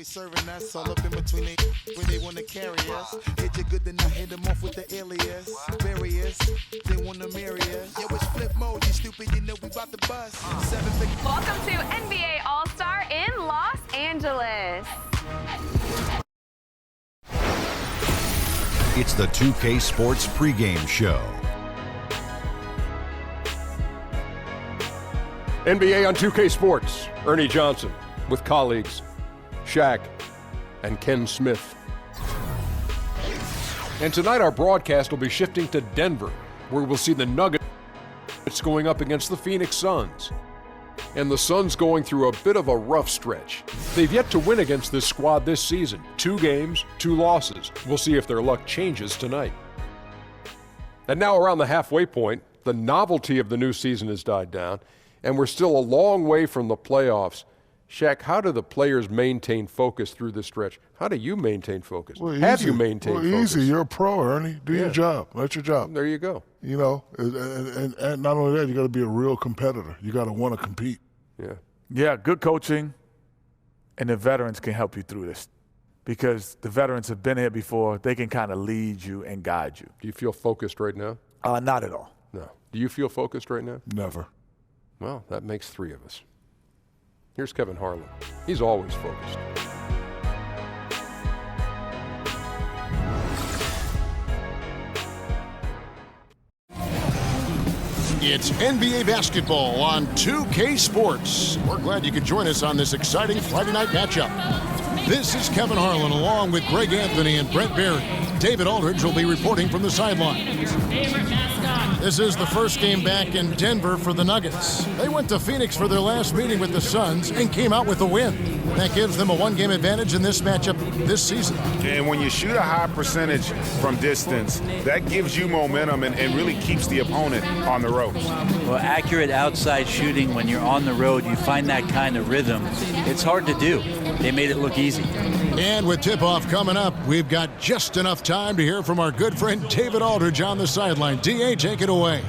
always serving us all up in between they where they want to carry us. Hit you good, then I hit them off with the alias. Various, they want to marry us. Yo, it's flip mode, you stupid, you know we about to bust. Welcome to NBA All-Star in Los Angeles. It's the 2K Sports pregame show. NBA on 2K Sports, Ernie Johnson with colleagues Shaq and Ken Smith. And tonight our broadcast will be shifting to Denver, where we'll see the Nuggets going up against the Phoenix Suns. And the Suns going through a bit of a rough stretch. They've yet to win against this squad this season. 2 games, 2 losses. We'll see if their luck changes tonight. And now around the halfway point, the novelty of the new season has died down, and we're still a long way from the playoffs. Shaq, how do the players maintain focus through this stretch? How do you maintain focus? Well, Have you maintained focus? Easy. You're a pro, Ernie. Do your job. That's your job. There you go. You know, and not only that, you got to be a real competitor. You got to want to compete. Yeah. Yeah, good coaching, and the veterans can help you through this because the veterans have been here before. They can kind of lead you and guide you. Do you feel focused right now? Not at all. No. Do you feel focused right now? Never. Well, that makes 3 of us. Here's Kevin Harlan. He's always focused. It's NBA basketball on 2K Sports. We're glad you could join us on this exciting Friday night matchup. This is Kevin Harlan along with Greg Anthony and Brent Barry. David Aldridge will be reporting from the sideline. This is the first game back in Denver for the Nuggets. They went to Phoenix for their last meeting with the Suns and came out with a win. That gives them a 1-game advantage in this matchup this season. And when you shoot a high percentage from distance, that gives you momentum and really keeps the opponent on the ropes. Well, accurate outside shooting when you're on the road, you find that kind of rhythm. It's hard to do. They made it look easy. And with tip-off coming up, we've got just enough time to hear from our good friend David Aldridge on the sideline. D.A., take it away.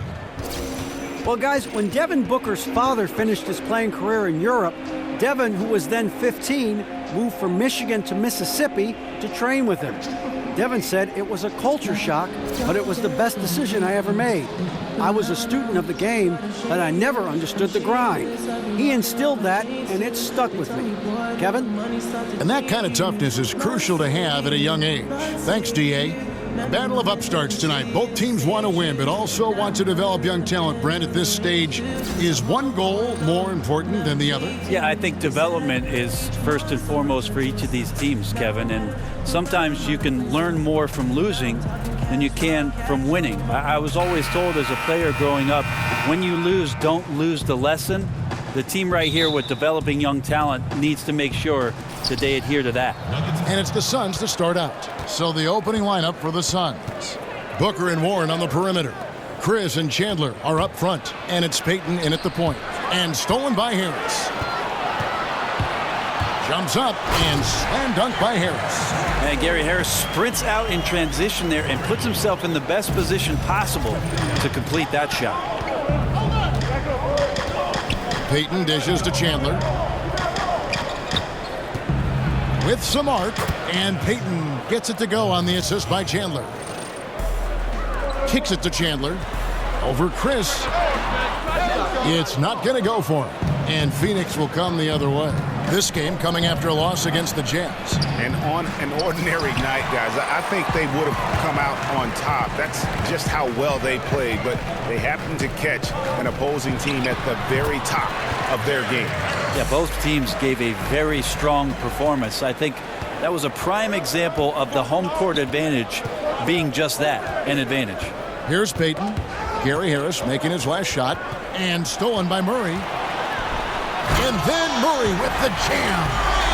Well, guys, when Devin Booker's father finished his playing career in Europe, Devin, who was then 15, moved from Michigan to Mississippi to train with him. Devin said it was a culture shock, but it was the best decision I ever made. I was a student of the game, but I never understood the grind. He instilled that, and it stuck with me. Kevin? And that kind of toughness is crucial to have at a young age. Thanks, D.A. Battle of upstarts tonight. Both teams want to win, but also want to develop young talent. Brent, at this stage, is one goal more important than the other? Yeah, I think development is first and foremost for each of these teams, Kevin. And sometimes you can learn more from losing than you can from winning. I was always told as a player growing up, when you lose, don't lose the lesson. The team right here with developing young talent needs to make sure that they adhere to that. And it's the Suns to start out. So the opening lineup for the Suns. Booker and Warren on the perimeter. Chris and Chandler are up front. And it's Payton in at the point. And stolen by Harris. Jumps up and slam dunk by Harris. And Gary Harris sprints out in transition there and puts himself in the best position possible to complete that shot. Payton dishes to Chandler. With some arc, and Payton gets it to go on the assist by Chandler. Kicks it to Chandler. Over Chris. It's not going to go for him. And Phoenix will come the other way. This game coming after a loss against the Jazz. And on an ordinary night, guys, I think they would have come out on top. That's just how well they played, but they happened to catch an opposing team at the very top of their game. Yeah, both teams gave a very strong performance. I think that was a prime example of the home court advantage being just that, an advantage. Here's Payton. Gary Harris making his last shot, and stolen by Murray. And then Murray with the jam.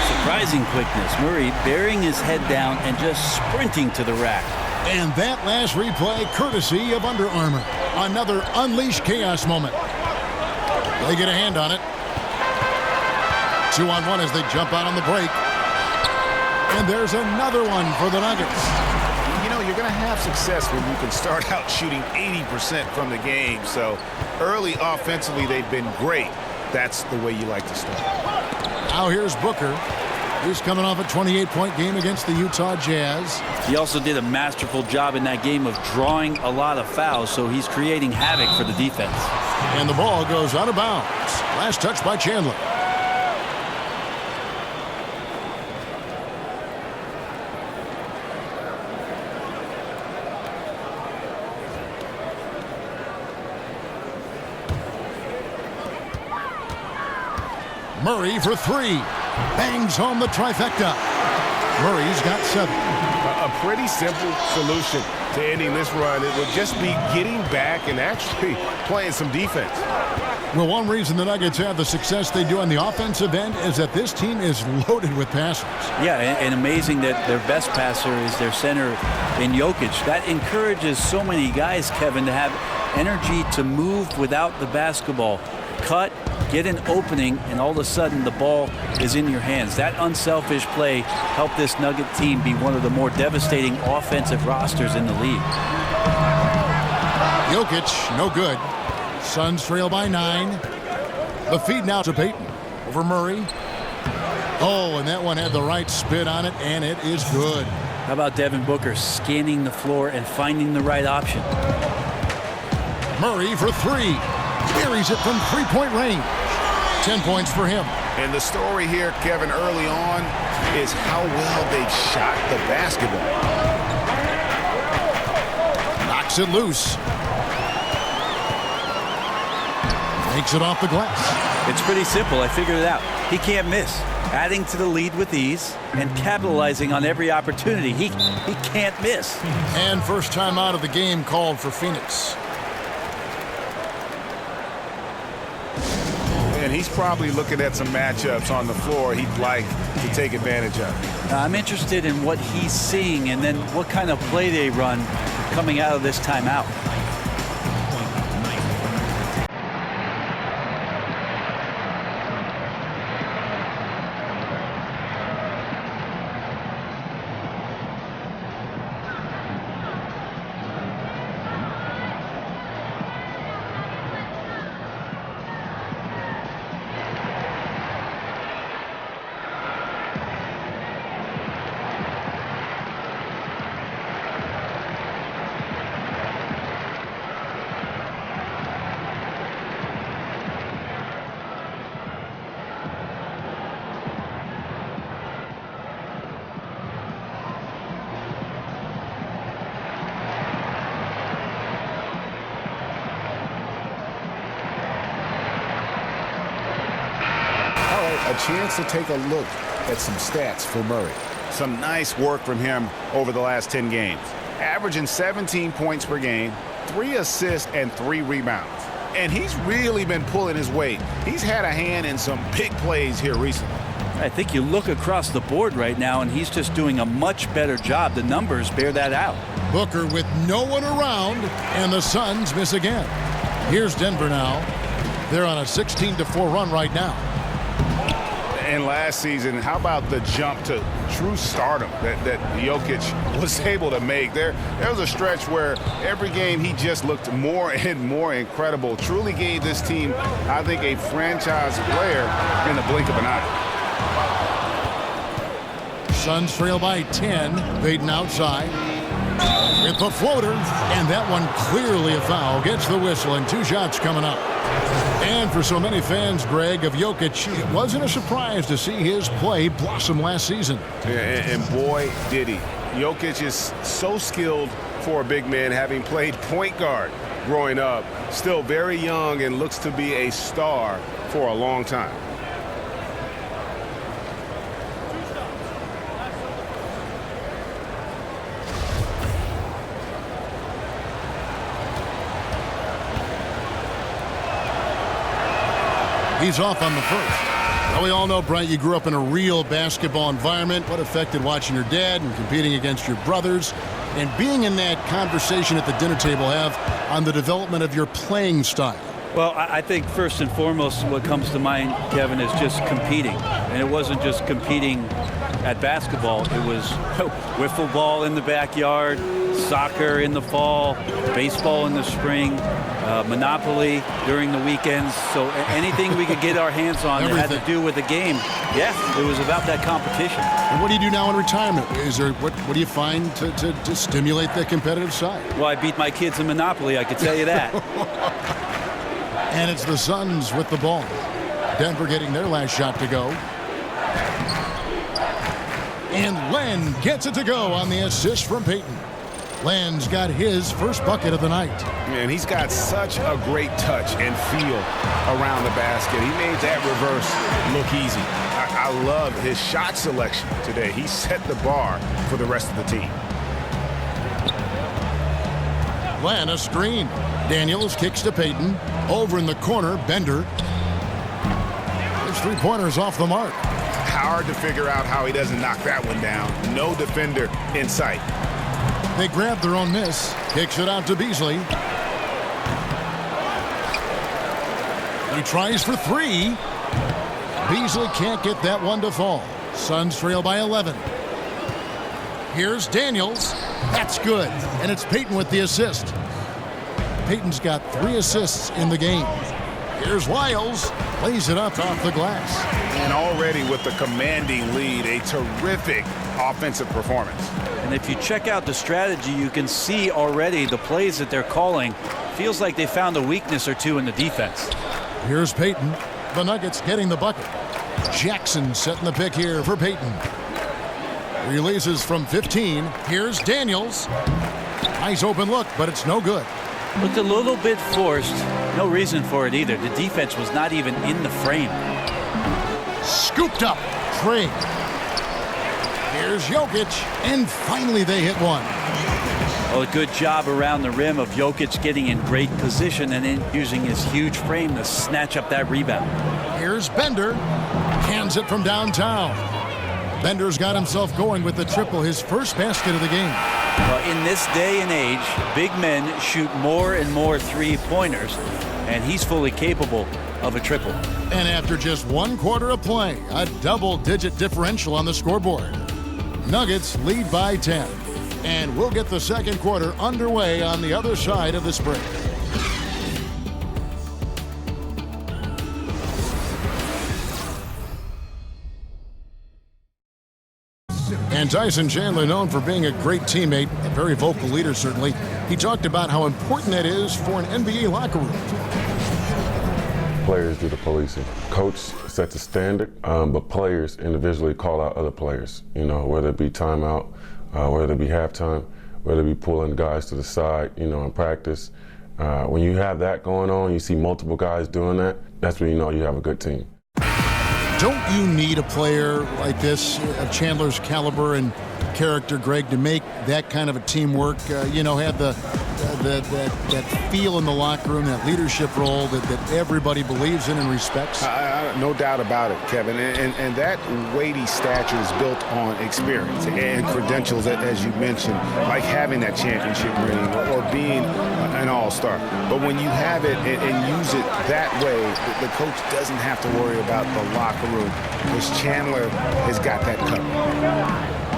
Surprising quickness. Murray burying his head down and just sprinting to the rack. And that last replay courtesy of Under Armour. Another unleashed chaos moment. They get a hand on it. 2-on-1 as they jump out on the break. And there's another one for the Nuggets. You know, you're going to have success when you can start out shooting 80% from the game. So early offensively, they've been great. That's the way you like to start. Now here's Booker. He's coming off a 28-point game against the Utah Jazz. He also did a masterful job in that game of drawing a lot of fouls, so he's creating havoc for the defense. And the ball goes out of bounds. Last touch by Chandler. Murray for three. Bangs home the trifecta. Murray's got 7. A pretty simple solution to ending this run. It would just be getting back and actually playing some defense. Well, one reason the Nuggets have the success they do on the offensive end is that this team is loaded with passers. Yeah, and amazing that their best passer is their center in Jokic. That encourages so many guys, Kevin, to have energy to move without the basketball. Cut, get an opening, and all of a sudden the ball is in your hands. That unselfish play helped this Nugget team be one of the more devastating offensive rosters in the league. Jokic, no good. Suns trail by 9. The feed now to Payton. Over Murray. Oh, and that one had the right spin on it, and it is good. How about Devin Booker scanning the floor and finding the right option? Murray for 3. Buries it from 3-point range. 10 points for him. And the story here, Kevin, early on is how well they've shot the basketball. Knocks it loose. Makes it off the glass. It's pretty simple. I figured it out. He can't miss. Adding to the lead with ease and capitalizing on every opportunity. He can't miss. And first time out of the game called for Phoenix. And he's probably looking at some matchups on the floor he'd like to take advantage of. I'm interested in what he's seeing and then what kind of play they run coming out of this timeout. A chance to take a look at some stats for Murray. Some nice work from him over the last 10 games. Averaging 17 points per game, 3 assists, and 3 rebounds. And he's really been pulling his weight. He's had a hand in some big plays here recently. I think you look across the board right now, and he's just doing a much better job. The numbers bear that out. Booker with no one around, and the Suns miss again. Here's Denver now. They're on a 16-4 run right now. And last season, how about the jump to true stardom that Jokic was able to make? There was a stretch where every game he just looked more and more incredible. Truly gave this team, I think, a franchise player in the blink of an eye. Suns trail by 10. Payton outside with the floater, and that one clearly a foul. Gets the whistle, and 2 shots coming up. And for so many fans, Greg, of Jokic, it wasn't a surprise to see his play blossom last season. Yeah, and boy, did he. Jokic is so skilled for a big man, having played point guard growing up. Still very young and looks to be a star for a long time. He's off on the first. Now, we all know, Brent, you grew up in a real basketball environment. What affected watching your dad and competing against your brothers and being in that conversation at the dinner table have on the development of your playing style? Well, I think first and foremost what comes to mind, Kevin, is just competing. And it wasn't just competing at basketball. It was wiffle ball in the backyard, soccer in the fall, baseball in the spring. Monopoly during the weekends. So anything we could get our hands on that had to do with the game, yeah, it was about that competition. And what do you do now in retirement? Is there what do you find to stimulate the competitive side? Well, I beat my kids in Monopoly, I could tell you that. And it's the Suns with the ball. Denver getting their last shot to go. And Len gets it to go on the assist from Payton. Len's got his first bucket of the night. And he's got such a great touch and feel around the basket. He made that reverse look easy. I love his shot selection today. He set the bar for the rest of the team. Len, a screen. Daniels kicks to Payton. Over in the corner, Bender. His three-pointers off the mark. Hard to figure out how he doesn't knock that one down. No defender in sight. They grab their own miss. Kicks it out to Beasley. He tries for three. Beasley can't get that one to fall. Suns trail by 11. Here's Daniels. That's good. And it's Payton with the assist. Payton's got 3 assists in the game. Here's Lyles. Lays it up off the glass. And already with the commanding lead, a terrific offensive performance. And if you check out the strategy, you can see already the plays that they're calling. Feels like they found a weakness or two in the defense. Here's Payton. The Nuggets getting the bucket. Jackson setting the pick here for Payton. Releases from 15. Here's Daniels. Nice open look, but it's no good. Looked a little bit forced. No reason for it either. The defense was not even in the frame. Scooped up. Craig. Here's Jokic. And finally they hit one. Well, a good job around the rim of Jokic getting in great position and then using his huge frame to snatch up that rebound. Here's Bender. Hands it from downtown. Bender's got himself going with the triple, his first basket of the game. Well, in this day and age, big men shoot more and more three-pointers, and he's fully capable of a triple. And after just 1 quarter of play, a double-digit differential on the scoreboard. Nuggets lead by 10. And we'll get the second quarter underway on the other side of this break. And Tyson Chandler, known for being a great teammate, a very vocal leader certainly, he talked about how important that is for an NBA locker room. Players do the policing. Coach sets a standard, but players individually call out other players. You know, whether it be timeout, whether it be halftime, whether it be pulling guys to the side, you know, in practice. When you have that going on, you see multiple guys doing that, that's when you know you have a good team. Don't you need a player like this of Chandler's caliber and character, Greg, to make that kind of a teamwork, you know, have that feel in the locker room, that leadership role that everybody believes in and respects? No doubt about it, Kevin. And that weighty stature is built on experience and credentials, as you mentioned, like having that championship ring or being an all-star. But when you have it and use it that way, the coach doesn't have to worry about the locker room because Chandler has got that covered.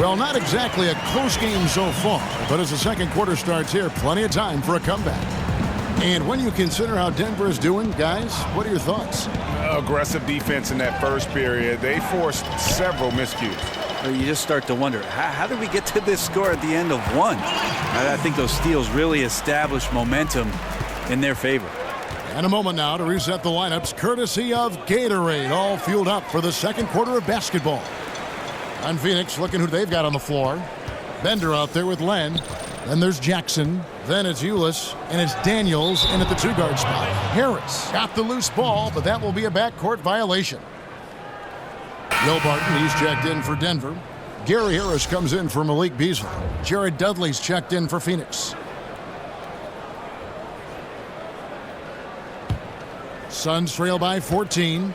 Well, not exactly a close game so far, but as the second quarter starts here, plenty of time for a comeback. And when you consider how Denver is doing, guys, what are your thoughts? Aggressive defense in that first period. They forced several miscues. You just start to wonder, how did we get to this score at the end of one? I think those steals really established momentum in their favor. And a moment now to reset the lineups, courtesy of Gatorade, all fueled up for the second quarter of basketball. On Phoenix, looking who they've got on the floor. Bender out there with Len. Then there's Jackson. Then it's Ulis. And it's Daniels in at the two-guard spot. Harris got the loose ball, but that will be a backcourt violation. Will Barton, he's checked in for Denver. Gary Harris comes in for Malik Beasley. Jared Dudley's checked in for Phoenix. Suns trail by 14.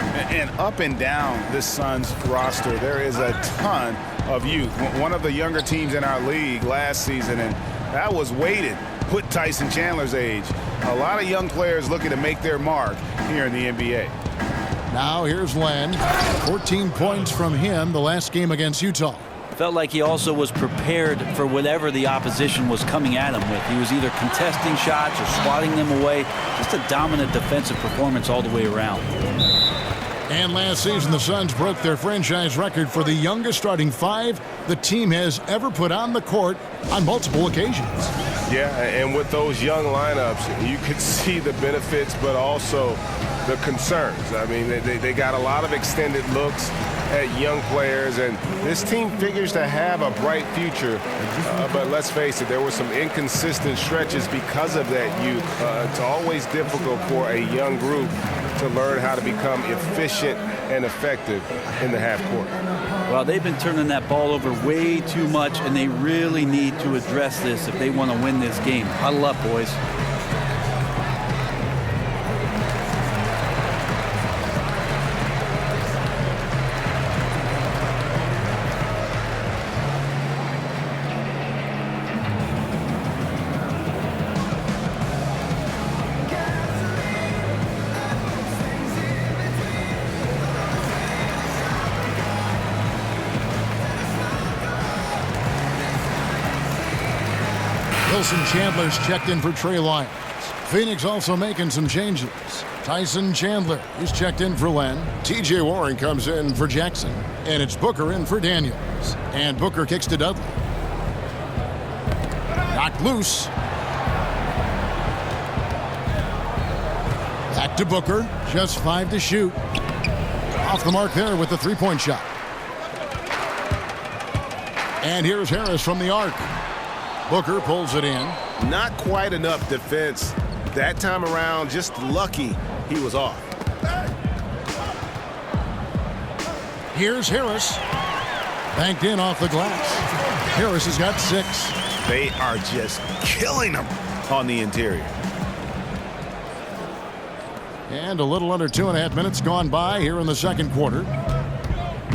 And up and down this Suns roster, there is a ton of youth. One of the younger teams in our league last season, and that was weighted, put Tyson Chandler's age. A lot of young players looking to make their mark here in the NBA. Now here's Len. 14 points from him the last game against Utah. Felt like he also was prepared for whatever the opposition was coming at him with. He was either contesting shots or swatting them away. Just a dominant defensive performance all the way around. And last season, the Suns broke their franchise record for the youngest starting five the team has ever put on the court on multiple occasions. Yeah, and with those young lineups, you could see the benefits, but also the concerns. I mean, they got a lot of extended looks at young players, and this team figures to have a bright future. But let's face it, there were some inconsistent stretches because of that youth. It's always difficult for a young group to learn how to become efficient and effective in the half court. Well, they've been turning that ball over way too much, and they really need to address this if they want to win this game. Huddle up, boys. Wilson Chandler's checked in for Trey Lyons. Phoenix also making some changes. Tyson Chandler is checked in for Len. TJ Warren comes in for Jackson. And it's Booker in for Daniels. And Booker kicks to Dudley. Knocked loose. Back to Booker. Just 5 to shoot. Off the mark there with the three-point shot. And here's Harris from the arc. Booker pulls it in. Not quite enough defense that time around. Just lucky he was off. Here's Harris. Banked in off the glass. Harris has got 6. They are just killing them on the interior. And a little under 2.5 minutes gone by here in the second quarter.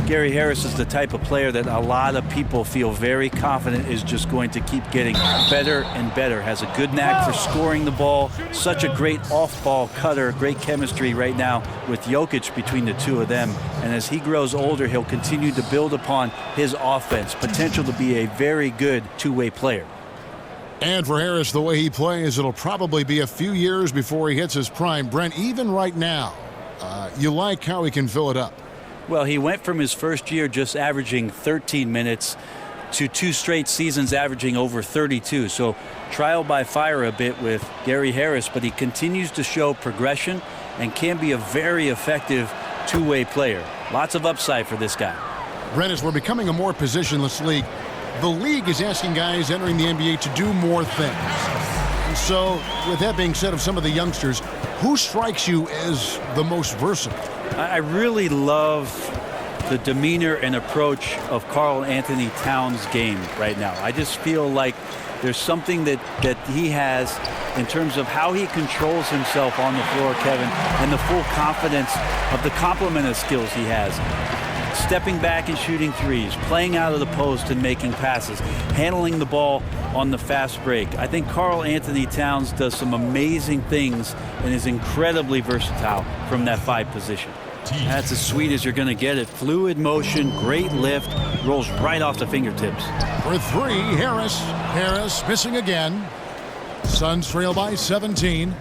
Gary Harris is the type of player that a lot of people feel very confident is just going to keep getting better and better. Has a good knack for scoring the ball. Such a great off-ball cutter. Great chemistry right now with Jokic between the two of them. And as he grows older, he'll continue to build upon his offense. Potential to be a very good two-way player. And for Harris, the way he plays, it'll probably be a few years before he hits his prime. Brent, even right now, you like how he can fill it up. Well, he went from his first year just averaging 13 minutes to 2 straight seasons averaging over 32. So trial by fire a bit with Gary Harris, but he continues to show progression and can be a very effective two-way player. Lots of upside for this guy. Brent, as we're becoming a more positionless league, the league is asking guys entering the NBA to do more things. And so, with that being said, of some of the youngsters, who strikes you as the most versatile? I really love the demeanor and approach of Karl Anthony Towns' game right now. I just feel like there's something that he has in terms of how he controls himself on the floor, Kevin, and the full confidence of the complement of skills he has. Stepping back and shooting threes, playing out of the post and making passes, handling the ball on the fast break. I think Karl Anthony Towns does some amazing things and is incredibly versatile from that 5 position. That's as sweet as you're going to get it. Fluid motion, great lift, rolls right off the fingertips. For 3, Harris. Harris missing again. Suns trail by 17.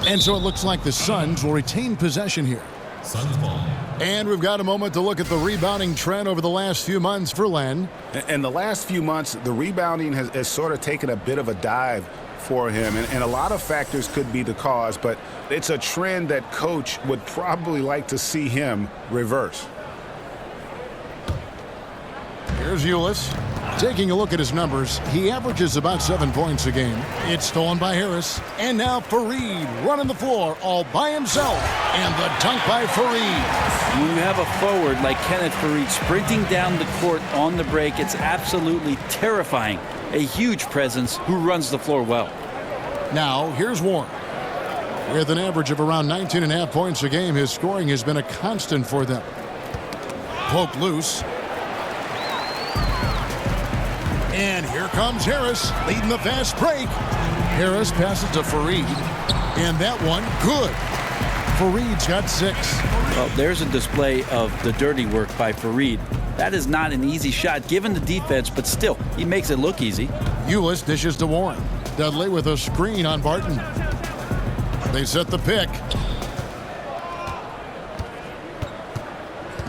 And so it looks like the Suns will retain possession here. Suns ball. And we've got a moment to look at the rebounding trend over the last few months for Len. In the last few months, the rebounding has sort of taken a bit of a dive for him, and a lot of factors could be the cause, but it's a trend that coach would probably like to see him reverse. Here's Ulis. Taking a look at his numbers, he averages about 7 points a game. It's stolen by Harris. And now Fareed running the floor all by himself. And the dunk by Fareed. When you have a forward like Kenneth Fareed sprinting down the court on the break, it's absolutely terrifying. A huge presence who runs the floor well. Now, here's Warren. With an average of around 19.5 points a game, his scoring has been a constant for them. Poked loose. And here comes Harris, leading the fast break. Harris passes to Fareed. And that one, good. Fareed's got 6. Well, there's a display of the dirty work by Fareed. That is not an easy shot given the defense, but still, he makes it look easy. Eulis dishes to Warren. Dudley with a screen on Barton. They set the pick.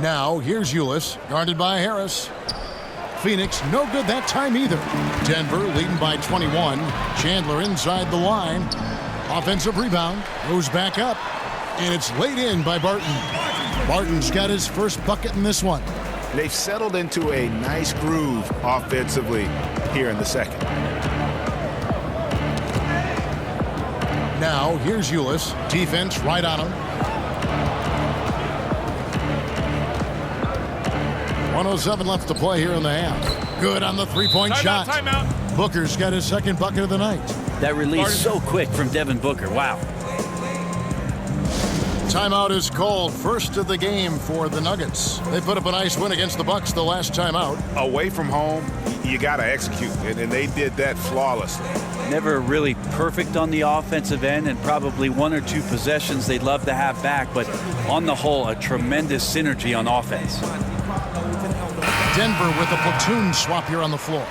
Now, here's Eulis, guarded by Harris. Phoenix, no good that time either. Denver leading by 21. Chandler inside the line. Offensive rebound, goes back up, and it's laid in by Barton. Barton's got his first bucket in this one. They've settled into a nice groove offensively here in the second. Now, here's Eulis. Defense right on him. 1:07 left to play here in the half. Good on the three-point shot. Timeout. Booker's got his second bucket of the night. That release so quick from Devin Booker. Wow. Timeout is called, first of the game for the Nuggets. They put up a nice win against the Bucks the last timeout. Away from home, you got to execute, and they did that flawlessly. Never really perfect on the offensive end, and probably 1 or 2 possessions they'd love to have back, but on the whole, a tremendous synergy on offense. Denver with a platoon swap here on the floor.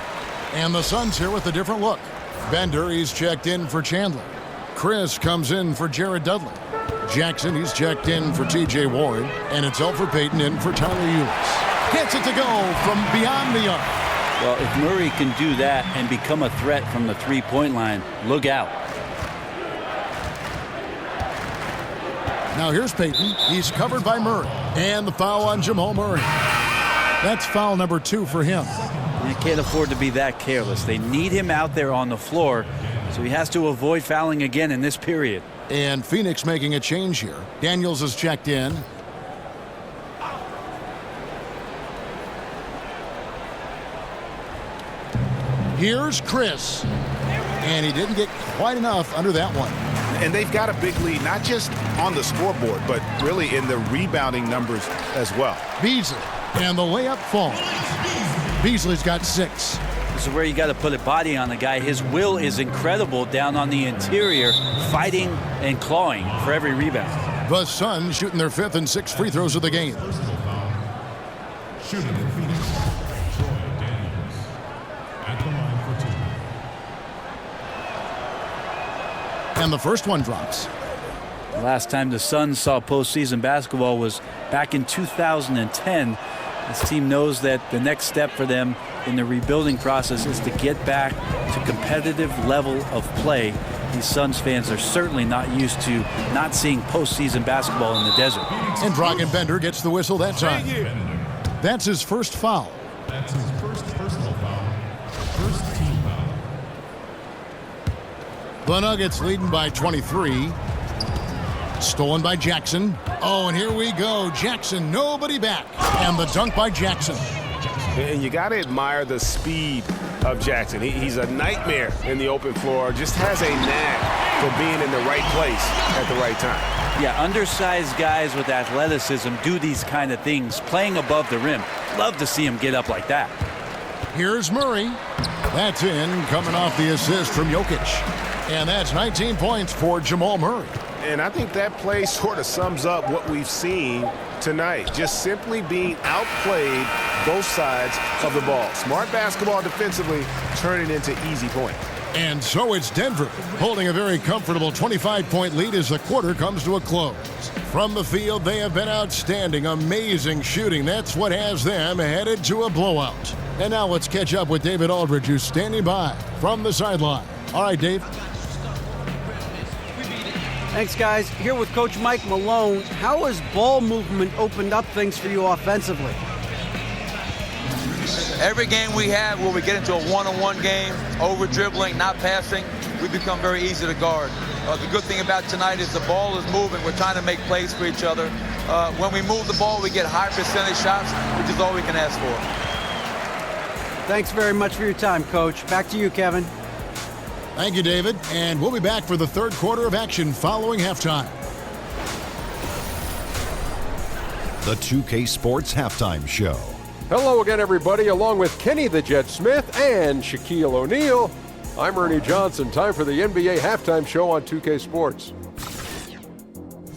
And the Suns here with a different look. Bender, he's checked in for Chandler. Chris comes in for Jared Dudley. Jackson, he's checked in for T.J. Warren. And it's Elfrid Payton in for Tyler Eulis. Gets it to go from beyond the arc. Well, if Murray can do that and become a threat from the three-point line, look out. Now here's Payton. He's covered by Murray. And the foul on Jamal Murray. That's foul number 2 for him. You can't afford to be that careless. They need him out there on the floor, so he has to avoid fouling again in this period. And Phoenix making a change here. Daniels is checked in. Here's Chris. And he didn't get quite enough under that one. And they've got a big lead, not just on the scoreboard, but really in the rebounding numbers as well. Beasley. And the layup falls. Beasley's got 6. This is where you got to put a body on the guy. His will is incredible down on the interior, fighting and clawing for every rebound. The Suns shooting their 5th and 6th free throws of the game. Shooting for Phoenix, Troy Daniels at the line for 2. And the first one drops. The last time the Suns saw postseason basketball was back in 2010. This team knows that the next step for them in the rebuilding process is to get back to competitive level of play. These Suns fans are certainly not used to not seeing postseason basketball in the desert. And Dragan Bender gets the whistle that time. That's his first foul. That's his first personal foul. First team foul. The Nuggets leading by 23. Stolen by Jackson. Oh, and here we go. Jackson, nobody back. And the dunk by Jackson. And you got to admire the speed of Jackson. He's a nightmare in the open floor. Just has a knack for being in the right place at the right time. Yeah, undersized guys with athleticism do these kind of things, playing above the rim. Love to see him get up like that. Here's Murray. That's in, coming off the assist from Jokic. And that's 19 points for Jamal Murray. And I think that play sort of sums up what we've seen tonight. Just simply being outplayed both sides of the ball. Smart basketball defensively, turning into easy points. And so it's Denver holding a very comfortable 25-point lead as the quarter comes to a close. From the field, they have been outstanding, amazing shooting. That's what has them headed to a blowout. And now let's catch up with David Aldridge, who's standing by from the sideline. All right, Dave. Thanks, guys. Here with Coach Mike Malone. How has ball movement opened up things for you offensively? Every game we have where we get into a one-on-one game, over-dribbling, not passing, we become very easy to guard. The good thing about tonight is the ball is moving. We're trying to make plays for each other. When we move the ball, we get high percentage shots, which is all we can ask for. Thanks very much for your time, Coach. Back to you, Kevin. Thank you, David. And we'll be back for the third quarter of action following halftime. The 2K Sports Halftime Show. Hello again, everybody. Along with Kenny the Jet Smith and Shaquille O'Neal, I'm Ernie Johnson. Time for the NBA Halftime Show on 2K Sports.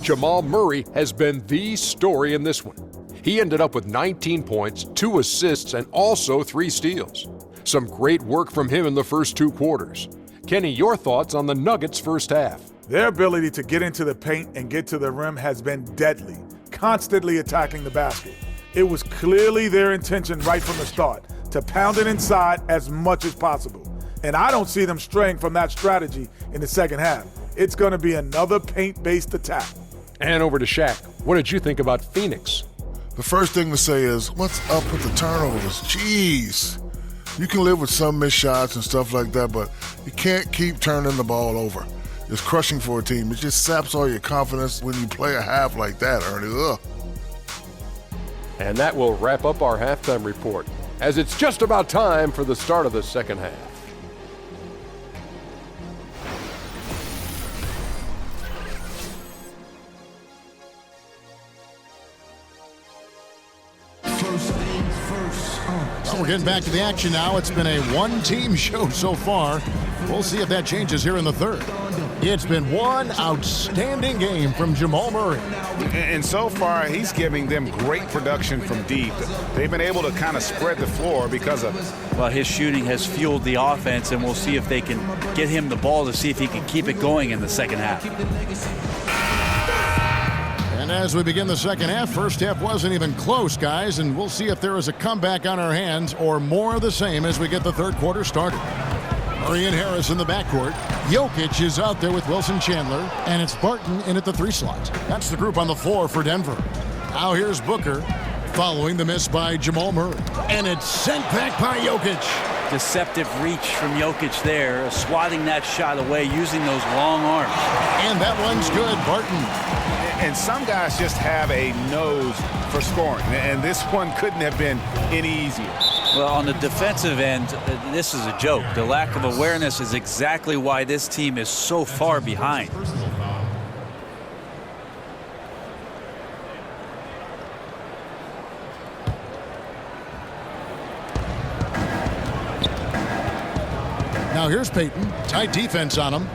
Jamal Murray has been the story in this one. He ended up with 19 points, 2 assists, and also 3 steals. Some great work from him in the first 2 quarters. Kenny, your thoughts on the Nuggets' first half? Their ability to get into the paint and get to the rim has been deadly, constantly attacking the basket. It was clearly their intention right from the start to pound it inside as much as possible. And I don't see them straying from that strategy in the second half. It's going to be another paint-based attack. And over to Shaq. What did you think about Phoenix? The first thing to say is, what's up with the turnovers? Jeez. You can live with some missed shots and stuff like that, but you can't keep turning the ball over. It's crushing for a team. It just saps all your confidence when you play a half like that, Ernie. Ugh. And that will wrap up our halftime report, as it's just about time for the start of the second half. Well, we're getting back to the action now. It's been a one-team show so far. We'll see if that changes here in the third. It's been one outstanding game from Jamal Murray. And so far, he's giving them great production from deep. They've been able to kind of spread the floor because of it. Well, his shooting has fueled the offense, and we'll see if they can get him the ball to see if he can keep it going in the second half. And as we begin the second half, first half wasn't even close, guys, and we'll see if there is a comeback on our hands or more of the same as we get the third quarter started. Murray and Harris in the backcourt. Jokic is out there with Wilson Chandler, and it's Barton in at the 3 slot. That's the group on the floor for Denver. Now here's Booker following the miss by Jamal Murray. And it's sent back by Jokic. Deceptive reach from Jokic there, swatting that shot away using those long arms. And that one's good, Barton. And some guys just have a nose for scoring, and this one couldn't have been any easier. Well, on the defensive end, this is a joke. The lack of awareness is exactly why this team is so far behind. Now here's Payton. Tight defense on him.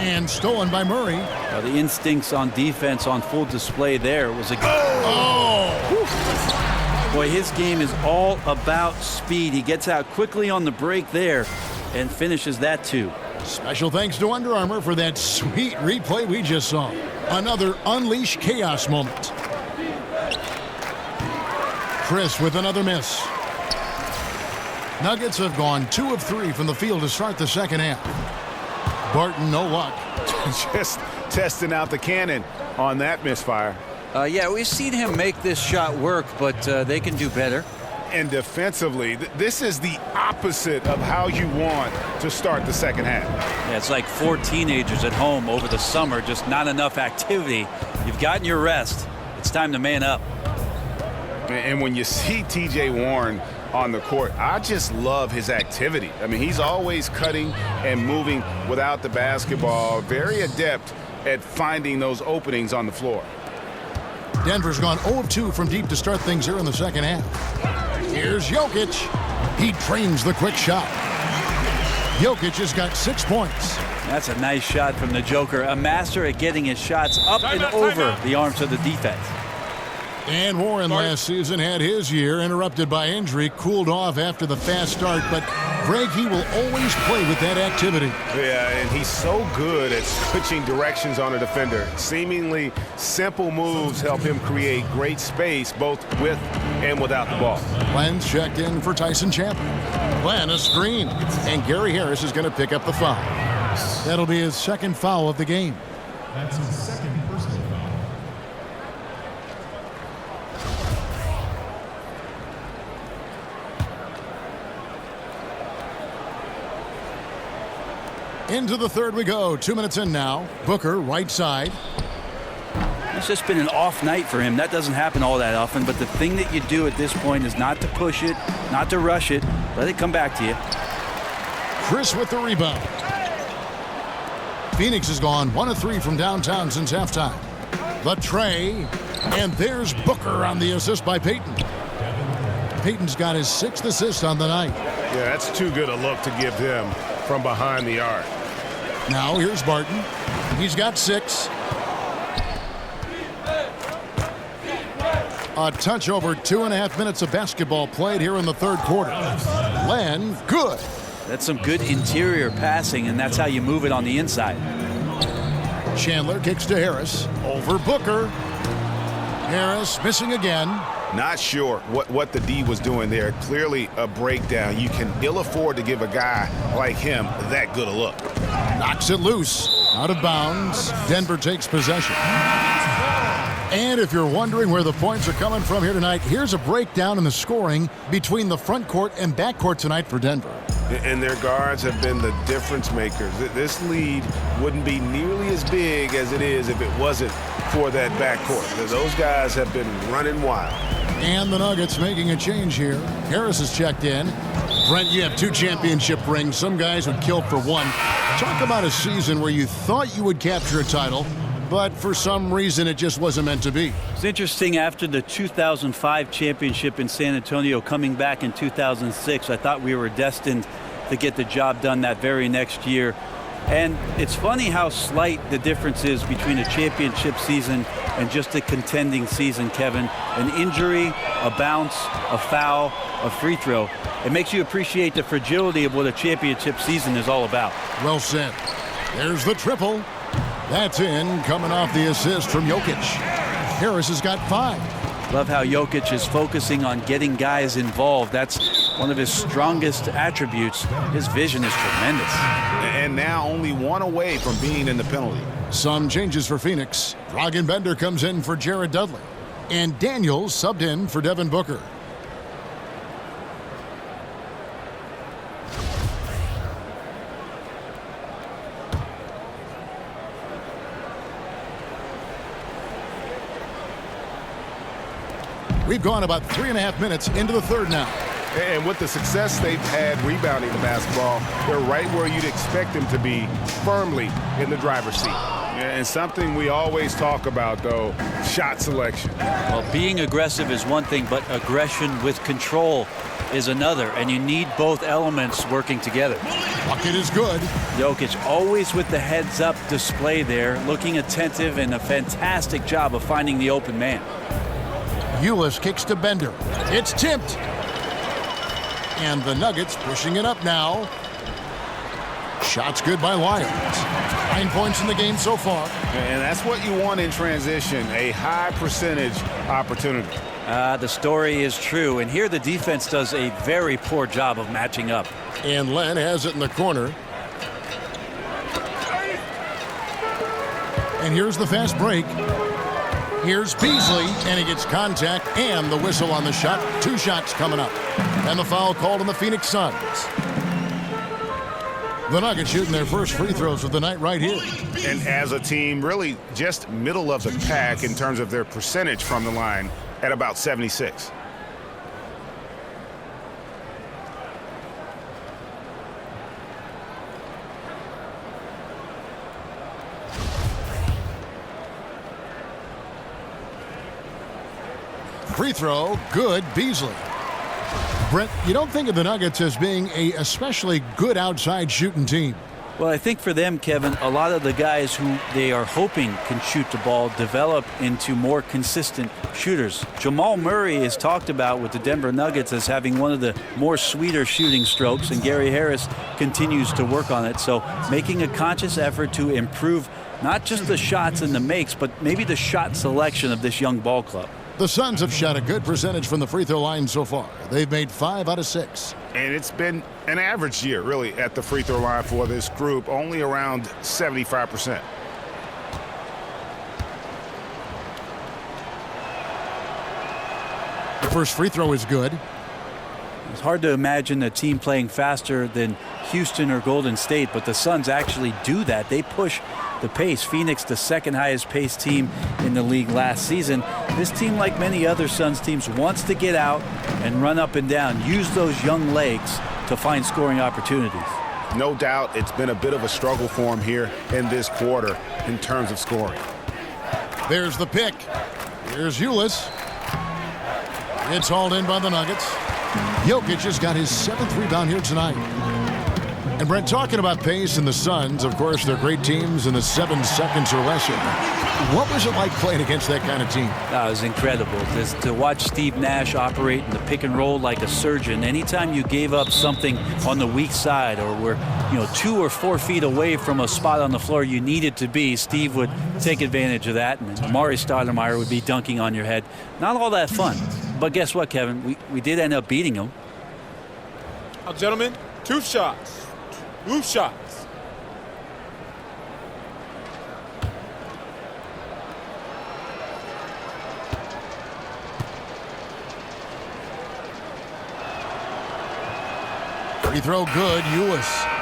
And stolen by Murray. Well, the instincts on defense on full display there. Was a Boy, his game is all about speed. He gets out quickly on the break there and finishes that too. Special thanks to Under Armour for that sweet replay we just saw. Another Unleash Chaos moment. Chris with another miss. Nuggets have gone 2 of 3 from the field to start the second half. Barton, no luck. Just testing out the cannon on that misfire. Yeah, we've seen him make this shot work, but they can do better. And defensively, this is the opposite of how you want to start the second half. Yeah, it's like 4 teenagers at home over the summer, just not enough activity. You've gotten your rest. It's time to man up. And when you see TJ Warren on the court, I just love his activity. I mean, he's always cutting and moving without the basketball. Very adept at finding those openings on the floor. Denver's gone 0 of 2 from deep to start things here in the second half. Here's Jokic. He trains the quick shot. Jokic has got 6 points. That's a nice shot from the Joker. A master at getting his shots up and over the arms of the defense. And Warren last season had his year interrupted by injury, cooled off after the fast start, but Greg, he will always play with that activity. Yeah, and he's so good at switching directions on a defender. Seemingly simple moves help him create great space both with and without the ball. Glenn's checked in for Tyson Chandler. Glenn, a screen, and Gary Harris is going to pick up the foul. That'll be his second foul of the game. That's his second personal foul. Into the third we go. 2 minutes in now. Booker, right side. It's just been an off night for him. That doesn't happen all that often, but the thing that you do at this point is not to push it, not to rush it. Let it come back to you. Chris with the rebound. Phoenix has gone 1 of 3 from downtown since halftime. The tray, and there's Booker on the assist by Payton. Payton's got his 6th assist on the night. Yeah, that's too good a look to give him from behind the arc. Now here's Barton. He's got 6. A touch over 2.5 minutes of basketball played here in the third quarter. Len, good. That's some good interior passing, and that's how you move it on the inside. Chandler kicks to Harris. Over Booker. Harris missing again. Not sure what the D was doing there. Clearly a breakdown. You can ill afford to give a guy like him that good a look. Knocks it loose. Out of bounds. Denver takes possession. And if you're wondering where the points are coming from here tonight, here's a breakdown in the scoring between the front court and back court tonight for Denver. And their guards have been the difference makers. This lead wouldn't be nearly as big as it is if it wasn't for that backcourt. Those guys have been running wild. And the Nuggets making a change here. Harris has checked in. Brent, you have 2 championship rings. Some guys would kill for 1. Talk about a season where you thought you would capture a title, but for some reason it just wasn't meant to be. It's interesting, after the 2005 championship in San Antonio, coming back in 2006, I thought we were destined to get the job done that very next year. And it's funny how slight the difference is between a championship season and just a contending season, Kevin. An injury, a bounce, a foul, a free throw. It makes you appreciate the fragility of what a championship season is all about. Well said. There's the triple. That's in, coming off the assist from Jokic. Harris has got 5. Love how Jokic is focusing on getting guys involved. That's one of his strongest attributes. His vision is tremendous. And now only 1 away from being in the penalty. Some changes for Phoenix. Dragan Bender comes in for Jared Dudley. And Daniels subbed in for Devin Booker. We've gone about 3.5 minutes into the third now. And with the success they've had rebounding the basketball, they're right where you'd expect them to be, firmly in the driver's seat. And something we always talk about, though, shot selection. Well, being aggressive is one thing, but aggression with control is another, and you need both elements working together. Bucket is good. Jokic always with the heads-up display there, looking attentive, and a fantastic job of finding the open man. Ulis kicks to Bender. It's tipped. And the Nuggets pushing it up now. Shots good by Lyons. 9 points in the game so far. And that's what you want in transition, a high percentage opportunity. The story is true, and here the defense does a very poor job of matching up. And Len has it in the corner. And here's the fast break. Here's Beasley, and he gets contact and the whistle on the shot. 2 shots coming up. And the foul called on the Phoenix Suns. The Nuggets shooting their first free throws of the night right here. And as a team, really just middle of the pack in terms of their percentage from the line at about 76. Free throw, good, Beasley. Brent, you don't think of the Nuggets as being a especially good outside shooting team. Well, I think for them, Kevin, a lot of the guys who they are hoping can shoot the ball develop into more consistent shooters. Jamal Murray is talked about with the Denver Nuggets as having one of the more sweeter shooting strokes, and Gary Harris continues to work on it. So making a conscious effort to improve not just the shots and the makes, but maybe the shot selection of this young ball club. The Suns have shot a good percentage from the free throw line so far. They've made 5 out of 6. And it's been an average year, really, at the free throw line for this group, only around 75%. The first free throw is good. It's hard to imagine a team playing faster than Houston or Golden State, but the Suns actually do that. They push the pace. Phoenix, the second highest paced team in the league last season. This team, like many other Suns teams, wants to get out and run up and down, use those young legs to find scoring opportunities. No doubt it's been a bit of a struggle for him here in this quarter in terms of scoring. There's the pick. Here's Ulis. It's hauled in by the Nuggets. Jokic has got his 7th rebound here tonight. And Brent, talking about pace and the Suns, of course, they're great teams in the 7 seconds or less. What was it like playing against that kind of team? It was incredible to watch Steve Nash operate in the pick and roll like a surgeon. Anytime you gave up something on the weak side or were 2 or 4 feet away from a spot on the floor you needed to be, Steve would take advantage of that, and Amari Stoudemire would be dunking on your head. Not all that fun. But guess what, Kevin? We did end up beating him. Gentlemen, 2 shots. 2 shots. Free throw good, Ulis.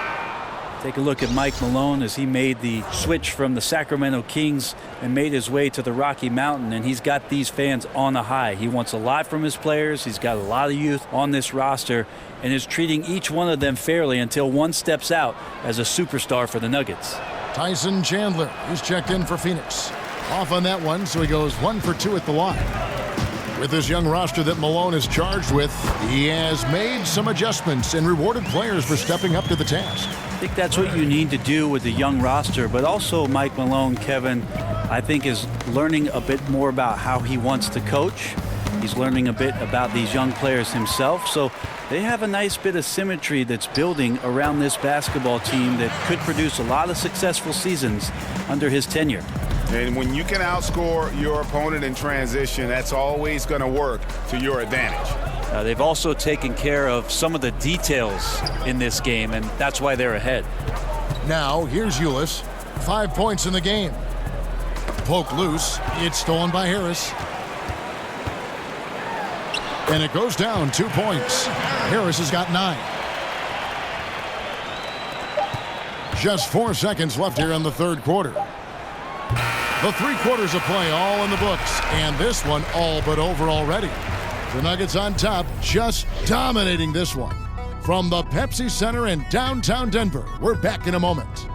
Take a look at Mike Malone as he made the switch from the Sacramento Kings and made his way to the Rocky Mountain, and he's got these fans on a high. He wants a lot from his players. He's got a lot of youth on this roster and is treating each one of them fairly until one steps out as a superstar for the Nuggets. Tyson Chandler, who's checked in for Phoenix. Off on that one, so he goes 1 for 2 at the line. With this young roster that Malone is charged with, he has made some adjustments and rewarded players for stepping up to the task. I think that's what you need to do with the young roster, but also Mike Malone, Kevin, I think is learning a bit more about how he wants to coach. He's learning a bit about these young players himself, so they have a nice bit of symmetry that's building around this basketball team that could produce a lot of successful seasons under his tenure. And when you can outscore your opponent in transition, that's always going to work to your advantage. They've also taken care of some of the details in this game, and that's why they're ahead. Now, here's Ulis. 5 points in the game. Poke loose. It's stolen by Harris. And it goes down 2 points. Harris has got 9. Just 4 seconds left here in the third quarter. The 3 quarters of play all in the books, and this one all but over already. The Nuggets on top, just dominating this one. From the Pepsi Center in downtown Denver, we're back in a moment.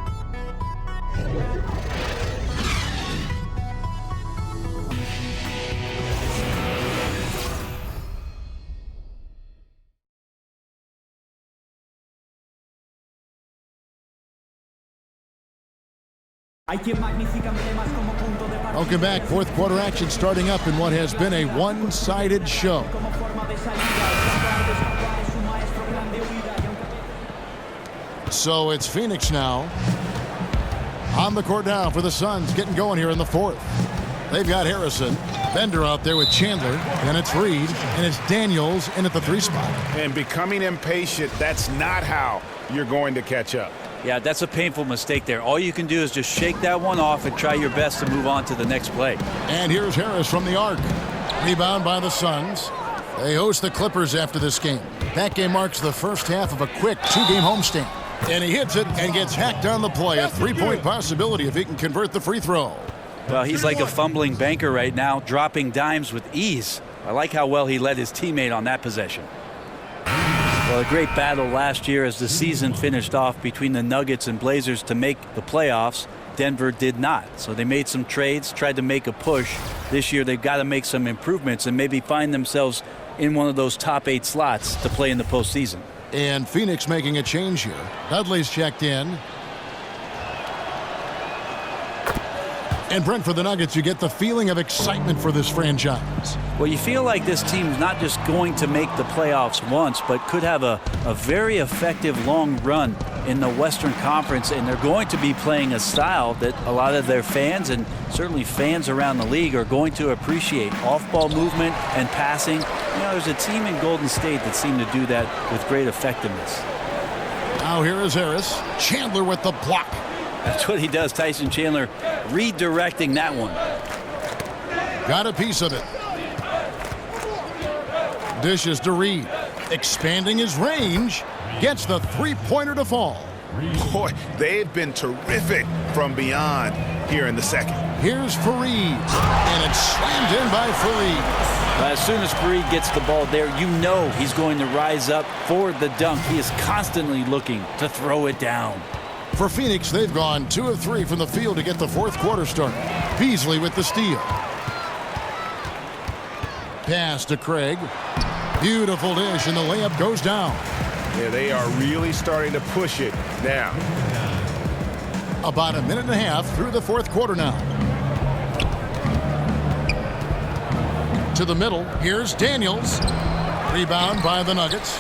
Welcome back. Fourth quarter action starting up in what has been a one-sided show. So it's Phoenix now. On the court now for the Suns, getting going here in the fourth. They've got Harrison. Bender out there with Chandler. And it's Reed. And it's Daniels in at the 3 spot. And becoming impatient, that's not how you're going to catch up. Yeah, that's a painful mistake there. All you can do is just shake that one off and try your best to move on to the next play. And here's Harris from the arc. Rebound by the Suns. They host the Clippers after this game. That game marks the first half of a quick 2-game homestand. And he hits it and gets hacked on the play. A 3-point possibility if he can convert the free throw. Well, he's like a fumbling banker right now, dropping dimes with ease. I like how well he led his teammate on that possession. Well, a great battle last year as the season finished off between the Nuggets and Blazers to make the playoffs. Denver did not. So they made some trades, tried to make a push. This year they've got to make some improvements and maybe find themselves in one of those top 8 slots to play in the postseason. And Phoenix making a change here. Dudley's checked in. And Brent, for the Nuggets, you get the feeling of excitement for this franchise. Well, you feel like this team's not just going to make the playoffs once, but could have a very effective long run in the Western Conference, and they're going to be playing a style that a lot of their fans and certainly fans around the league are going to appreciate. Off-ball movement and passing. There's a team in Golden State that seemed to do that with great effectiveness. Now here is Harris. Chandler with the block. That's what he does, Tyson Chandler, redirecting that one. Got a piece of it. Dishes to Reed. Expanding his range. Gets the 3-pointer to fall. Boy, they've been terrific from beyond here in the second. Here's Fareed. And it's slammed in by Fareed. As soon as Fareed gets the ball there, you know he's going to rise up for the dunk. He is constantly looking to throw it down. For Phoenix, they've gone 2 of 3 from the field to get the fourth quarter started. Beasley with the steal. Pass to Craig. Beautiful dish, and the layup goes down. Yeah, they are really starting to push it now. About a minute and a half through the fourth quarter now. To the middle, here's Daniels. Rebound by the Nuggets.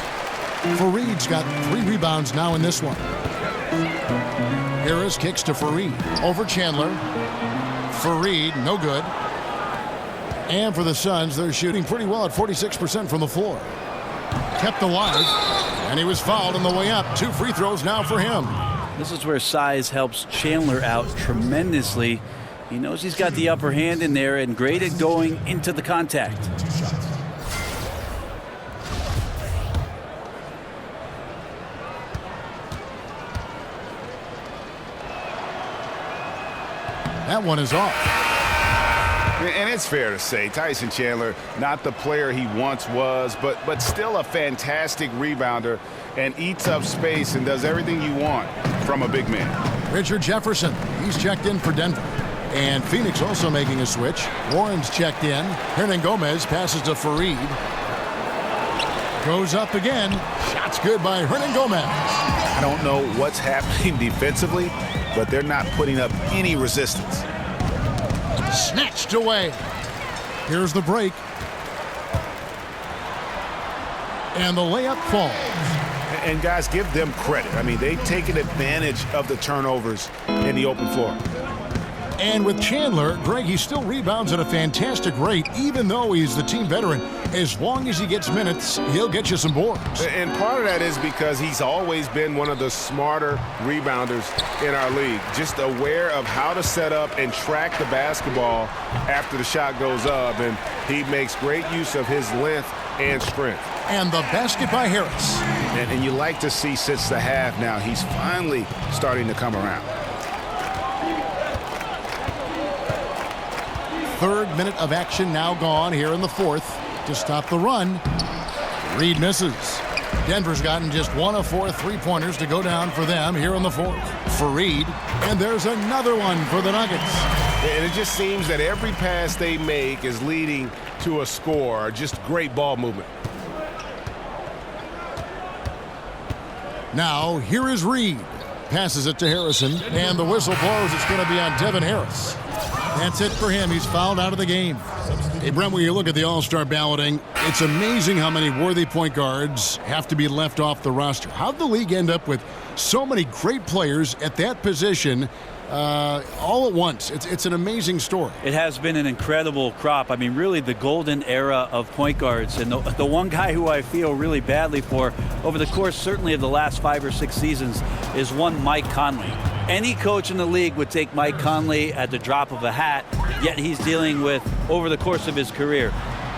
Fareed's got 3 rebounds now in this one. Harris kicks to Fareed. Over Chandler. Fareed, no good. And for the Suns, they're shooting pretty well at 46% from the floor. Kept alive, and he was fouled on the way up. 2 free throws now for him. This is where size helps Chandler out tremendously. He knows he's got the upper hand in there and great at going into the contact. That one is off. And it's fair to say, Tyson Chandler, not the player he once was, but still a fantastic rebounder and eats up space and does everything you want from a big man. Richard Jefferson, he's checked in for Denver. And Phoenix also making a switch. Warren's checked in. Hernan Gomez passes to Fareed. Goes up again. Shot's good by Hernan Gomez. I don't know what's happening defensively, but they're not putting up any resistance. Snatched away. Here's the break. And the layup falls. And guys, give them credit. I mean, they've taken advantage of the turnovers in the open floor. And with Chandler, Greg, he still rebounds at a fantastic rate, even though he's the team veteran. As long as he gets minutes, he'll get you some boards. And part of that is because he's always been one of the smarter rebounders in our league, just aware of how to set up and track the basketball after the shot goes up, and he makes great use of his length and strength. And the basket by Harris. And you like to see since the half now, he's finally starting to come around. 3rd minute of action now gone here in the 4th to stop the run. Reed misses. Denver's gotten just 1 of 4 3-pointers to go down for them here in the 4th. Fareed, and there's another one for the Nuggets. And it just seems that every pass they make is leading to a score. Just great ball movement. Now, here is Reed. Passes it to Harrison, and the whistle blows. It's going to be on Devin Harris. That's it for him. He's fouled out of the game. Hey, Brent, when you look at the All-Star balloting, it's amazing how many worthy point guards have to be left off the roster. How'd the league end up with so many great players at that position all at once? It's an amazing story. It has been an incredible crop. I mean, really the golden era of point guards. And the one guy who I feel really badly for over the course certainly of the last 5 or 6 seasons is one Mike Conley. Any coach in the league would take Mike Conley at the drop of a hat, yet he's dealing with, over the course of his career,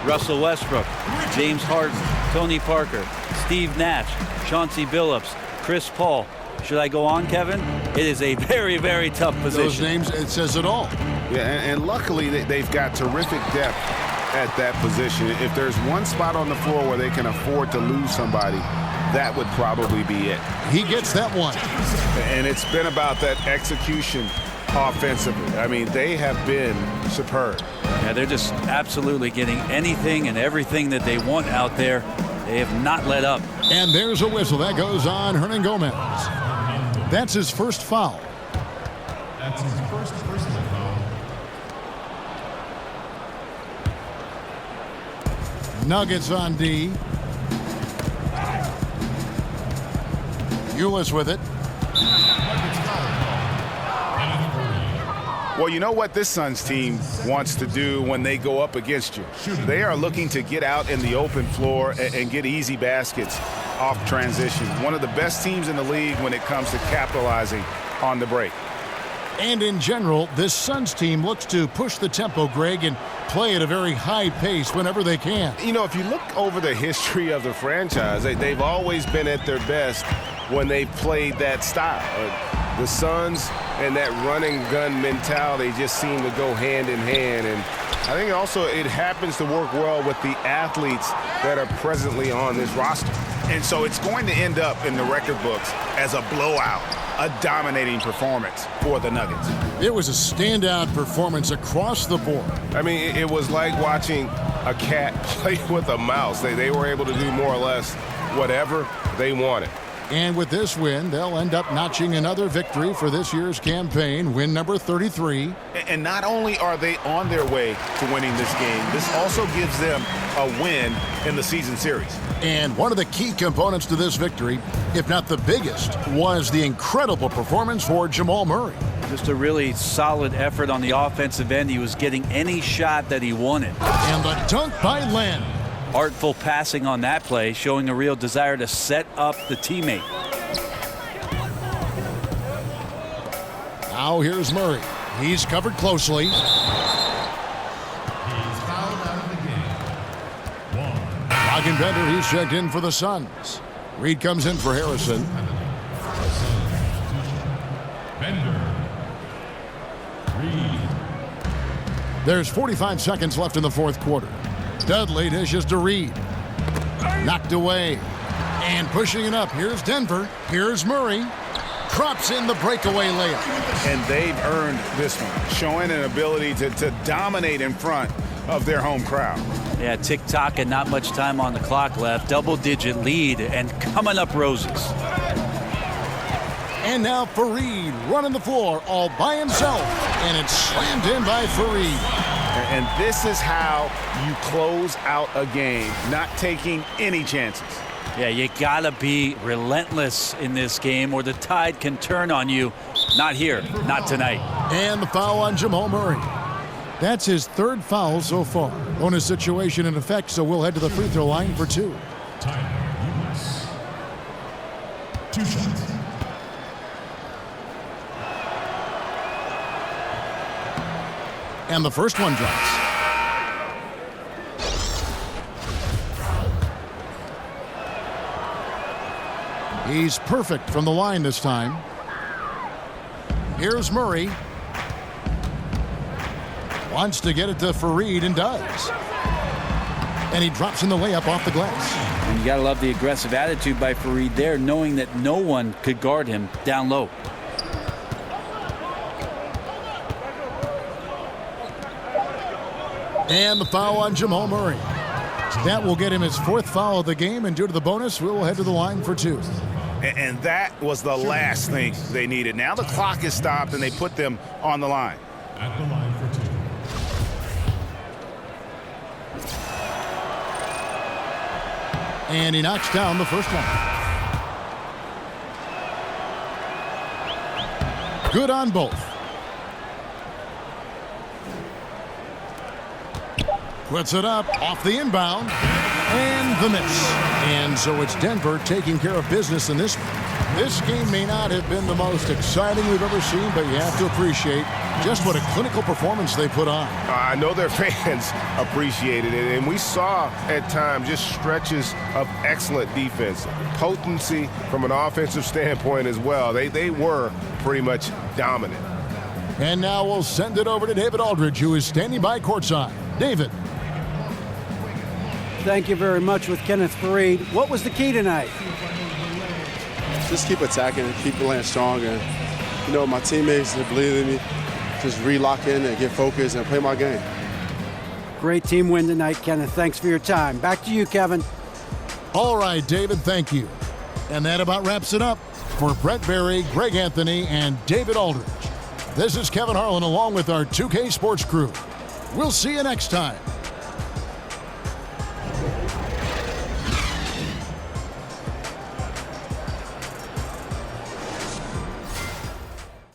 Russell Westbrook, James Harden, Tony Parker, Steve Nash, Chauncey Billups, Chris Paul. Should I go on, Kevin? It is a very, very tough position. Those names, it says it all. Yeah, and luckily they've got terrific depth at that position. If there's one spot on the floor where they can afford to lose somebody, that would probably be it. He gets that one. And it's been about that execution offensively. I mean, they have been superb. Yeah, they're just absolutely getting anything and everything that they want out there. They have not let up. And there's a whistle. That goes on Hernan Gomez. That's his first foul. That's his first personal foul. Nuggets on D. Ulis with it. Well, you know what this Suns team wants to do when they go up against you? They are looking to get out in the open floor and get easy baskets off transition. One of the best teams in the league when it comes to capitalizing on the break. And in general, this Suns team looks to push the tempo, Greg, and play at a very high pace whenever they can. You know, if you look over the history of the franchise, they've always been at their best when they played that style. The Suns and that running gun mentality just seem to go hand in hand. And I think also it happens to work well with the athletes that are presently on this roster. And so it's going to end up in the record books as a blowout, a dominating performance for the Nuggets. It was a standout performance across the board. I mean, it was like watching a cat play with a mouse. They were able to do more or less whatever. they wanted. And with this win, they'll end up notching another victory for this year's campaign, win number 33. And not only are they on their way to winning this game, this also gives them a win in the season series. And one of the key components to this victory, if not the biggest, was the incredible performance for Jamal Murray. Just a really solid effort on the offensive end. He was getting any shot that he wanted. And the dunk by Len. Artful passing on that play, showing a real desire to set up the teammate. Now here's Murray. He's covered closely. He's fouled out of the game. 1. Bender, he's checked in for the Suns. Reed comes in for Harrison. Bender. Reed. There's 45 seconds left in the fourth quarter. Dudley dishes to Reed. Knocked away. And pushing it up. Here's Denver. Here's Murray. Drops in the breakaway layup. And they've earned this one, showing an ability to dominate in front of their home crowd. Yeah, tick-tock and not much time on the clock left. Double-digit lead and coming up roses. And now Fareed running the floor all by himself. And it's slammed in by Fareed. And this is how you close out a game, not taking any chances. Yeah, you gotta be relentless in this game or the tide can turn on you. Not here, not tonight. And the foul on Jamal Murray. That's his third foul so far. Bonus situation in effect, so we'll head to the free throw line for 2. Timer, US. 2 shots. And the first one drops. He's perfect from the line this time. Here's Murray. Wants to get it to Fareed and does. And he drops in the layup off the glass. And you gotta love the aggressive attitude by Fareed there, knowing that no one could guard him down low. And the foul on Jamal Murray. That will get him his 4th foul of the game, and due to the bonus, we will head to the line for 2. And that was the last thing they needed. Now the clock is stopped, and they put them on the line. At the line for 2. And he knocks down the first one. Good on both. Puts it up off the inbound and the miss. And so it's Denver taking care of business in this one. This game may not have been the most exciting we've ever seen, but you have to appreciate just what a clinical performance they put on. I know their fans appreciated it, and we saw at times just stretches of excellent defense, potency from an offensive standpoint as well. They were pretty much dominant. And now we'll send it over to David Aldridge, who is standing by courtside. David. Thank you very much with Kenneth Fareed. What was the key tonight? Just keep attacking and keep playing strong. And, you know, my teammates that believe in me, just relock in and get focused and play my game. Great team win tonight, Kenneth. Thanks for your time. Back to you, Kevin. All right, David, thank you. And that about wraps it up for Brett Berry, Greg Anthony, and David Aldridge. This is Kevin Harlan along with our 2K Sports crew. We'll see you next time.